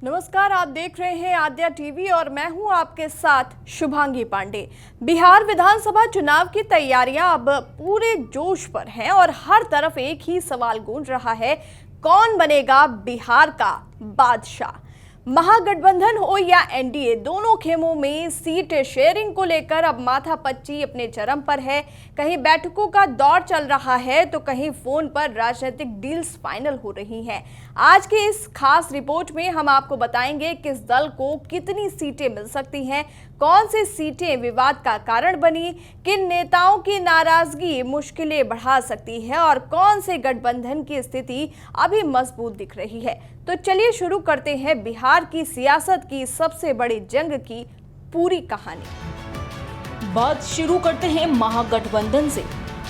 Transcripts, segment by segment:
नमस्कार, आप देख रहे हैं आद्या टीवी और मैं हूं आपके साथ शुभांगी पांडे। बिहार विधानसभा चुनाव की तैयारियां अब पूरे जोश पर हैं और हर तरफ एक ही सवाल गूंज रहा है, कौन बनेगा बिहार का बादशाह। महागठबंधन हो या एनडीए, दोनों खेमों में सीट शेयरिंग को लेकर अब माथापच्ची अपने चरम पर है। कहीं बैठकों का दौर चल रहा है तो कहीं फोन पर राजनीतिक डील्स फाइनल हो रही हैं। आज की इस खास रिपोर्ट में हम आपको बताएंगे किस दल को कितनी सीटें मिल सकती हैं, कौन सी सीटें विवाद का कारण बनी, किन नेताओं की नाराजगी मुश्किलें बढ़ा सकती है और कौन से गठबंधन की स्थिति अभी मजबूत दिख रही है। तो चलिए शुरू करते हैं बिहार की सियासत की सबसे बड़ी जंग की पूरी कहानी। बात शुरू करते हैं महागठबंधन से।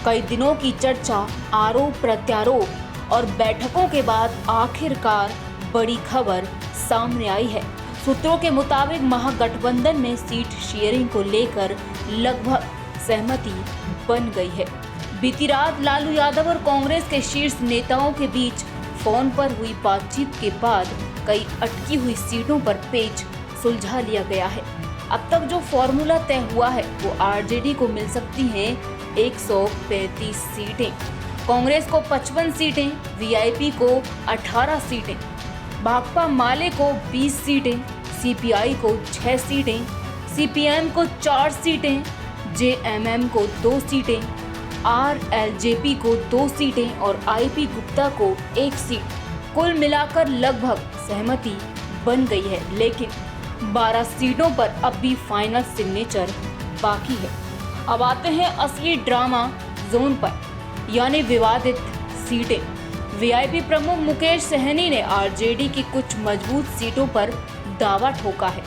कई दिनों की चर्चा, आरोप प्रत्यारोप और बैठकों के बाद आखिरकार बड़ी खबर सामने आई है। सूत्रों के मुताबिक महागठबंधन में सीट शेयरिंग को लेकर लगभग सहमति बन गई है। बीती रात लालू यादव और कांग्रेस के शीर्ष नेताओं के बीच फोन पर हुई बातचीत के बाद कई अटकी हुई सीटों पर पेच सुलझा लिया गया है। अब तक जो फॉर्मूला तय हुआ है वो आरजेडी को मिल सकती हैं 135 सीटें, कांग्रेस को 55 सीटें, वीआईपी को 18 सीटें, भाकपा माले को 20 सीटें, सीपीआई को 6 सीटें, सीपीएम को 4 सीटें, जेएमएम को 2 सीटें, आरएलजेपी को 2 सीटें और आईपी गुप्ता को 1 सीट। कुल मिलाकर लगभग सहमति बन गई है, लेकिन 12 सीटों पर अब भी फाइनल सिग्नेचर बाकी है। अब आते हैं असली ड्रामा जोन पर, यानी विवादित सीटें। वीआईपी प्रमुख मुकेश सहनी ने आरजेडी की कुछ मजबूत सीटों पर दावा ठोका है,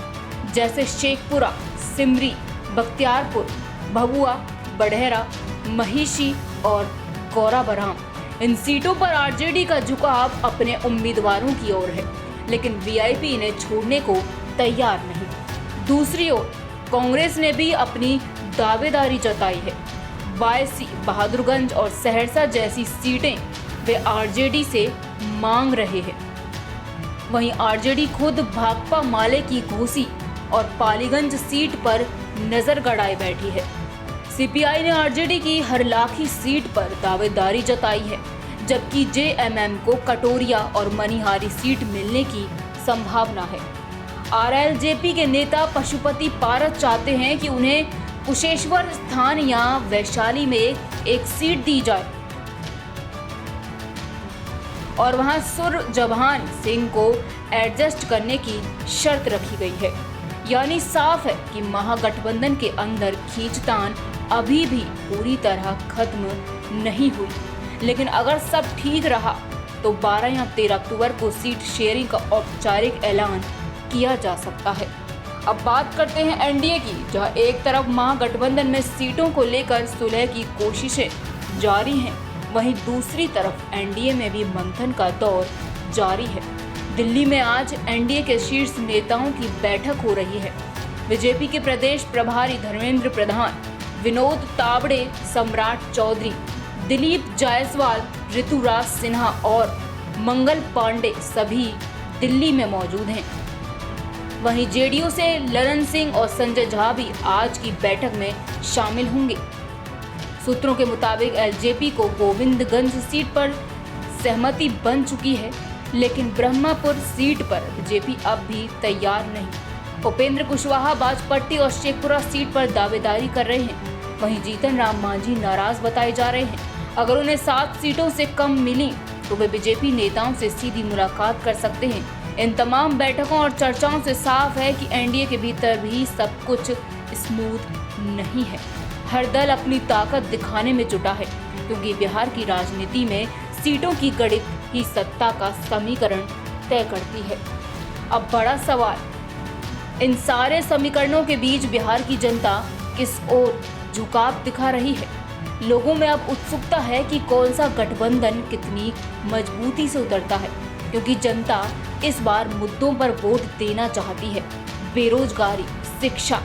जैसे शेखपुरा, सिमरी, बख्तियारपुर, भभुआ, बढ़ेरा, महिषी और गौराबराम। इन सीटों पर आरजेडी का झुकाव अपने उम्मीदवारों की ओर है, लेकिन वीआईपी इन्हें छोड़ने को तैयार नहीं। दूसरी ओर कांग्रेस ने भी अपनी दावेदारी जताई है। बायसी, बहादुरगंज और सहरसा जैसी सीटें वे आरजेडी से मांग रहे हैं। वहीं आरजेडी खुद भाकपा माले की घोसी और पालीगंज सीट पर नजर गड़ाए बैठी है। सीपीआई ने आरजेडी की हरलाखी सीट पर दावेदारी जताई है, जबकि जेएमएम को कटोरिया और मनिहारी सीट मिलने की संभावना है। आरएलजेपी के नेता पशुपति पारस चाहते हैं कि उन्हें कुशेश्वर स्थान या वैशाली में एक सीट दी जाए और वहां सुरजहान सिंह को एडजस्ट करने की शर्त रखी गई है। यानी साफ है कि महागठबंधन के अंदर खींचतान अभी भी पूरी तरह खत्म नहीं हुई, लेकिन अगर सब ठीक रहा तो 12 या 13 अक्टूबर को सीट शेयरिंग का औपचारिक ऐलान किया जा सकता है। अब बात करते हैं एनडीए की, जहां एक तरफ महागठबंधन में सीटों को लेकर सुलह की कोशिशें जारी हैं, वहीं दूसरी तरफ एनडीए में भी मंथन का दौर जारी है। दिल्ली में आज एनडीए के शीर्ष नेताओं की बैठक हो रही है। बीजेपी के प्रदेश प्रभारी धर्मेंद्र प्रधान, विनोद तावड़े, सम्राट चौधरी, दिलीप जायसवाल, ऋतुराज सिन्हा और मंगल पांडे सभी दिल्ली में मौजूद हैं। वहीं जेडीयू से ललन सिंह और संजय झा भी आज की बैठक में शामिल होंगे। सूत्रों के मुताबिक एलजेपी को गोविंदगंज सीट पर सहमति बन चुकी है, लेकिन ब्रह्मपुर सीट पर बीजेपी अब भी तैयार नहीं। उपेंद्र कुशवाहा बाजपट्टी और शेखपुरा सीट पर दावेदारी कर रहे हैं। वहीं जीतन राम मांझी नाराज बताए जा रहे हैं। अगर उन्हें 7 सीटों से कम मिली तो वे बीजेपी नेताओं से सीधी मुलाकात कर सकते हैं। इन तमाम बैठकों और चर्चाओं से साफ है कि एनडीए के भीतर भी सब कुछ स्मूथ नहीं है। हर दल अपनी ताकत दिखाने में जुटा है, क्योंकि बिहार की राजनीति में सीटों की गणित ही सत्ता का समीकरण तय करती है। अब बड़ा सवाल, इन सारे समीकरणों के बीच बिहार की जनता किस ओर झुकाव दिखा रही है। लोगों में अब उत्सुकता है कि कौन सा गठबंधन कितनी मजबूती से उतरता है, क्योंकि जनता इस बार मुद्दों पर वोट देना चाहती है। बेरोजगारी, शिक्षा,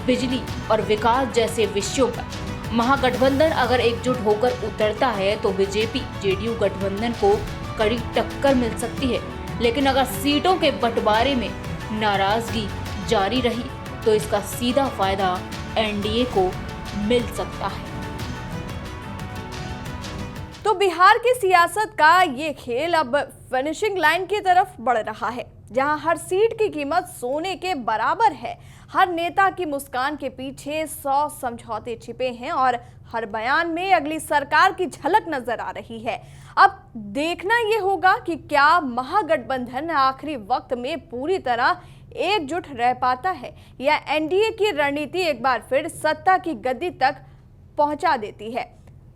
बिजली और विकास जैसे विषयों पर महागठबंधन अगर एकजुट होकर उतरता है तो बीजेपी जेडीयू गठबंधन को कड़ी टक्कर मिल सकती है। लेकिन अगर सीटों के बंटवारे में नाराजगी जारी रही तो इसका सीधा फायदा एनडीए को मिल सकता है। तो बिहार की सियासत का ये खेल अब फिनिशिंग लाइन की तरफ बढ़ रहा है, जहां हर सीट की कीमत सोने के बराबर है। हर नेता की मुस्कान के पीछे 100 समझौते छिपे हैं और हर बयान में अगली सरकार की झलक नजर आ रही है। अब देखना यह होगा कि क्या महागठबंधन आखिरी वक्त में पूरी तरह एकजुट रह पाता है या एनडीए की रणनीति एक बार फिर सत्ता की गद्दी तक पहुंचा देती है।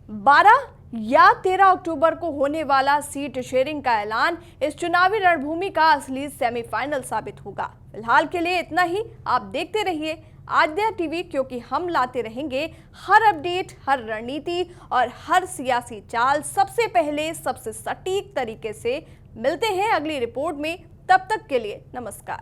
12 या 13 अक्टूबर को होने वाला सीट शेयरिंग का ऐलान इस चुनावी रणभूमि का असली सेमीफाइनल साबित होगा। फिलहाल के लिए इतना ही। आप देखते रहिए आद्या टीवी, क्योंकि हम लाते रहेंगे हर अपडेट, हर रणनीति और हर सियासी चाल सबसे पहले, सबसे सटीक तरीके से। मिलते हैं अगली रिपोर्ट में, तब तक के लिए नमस्कार।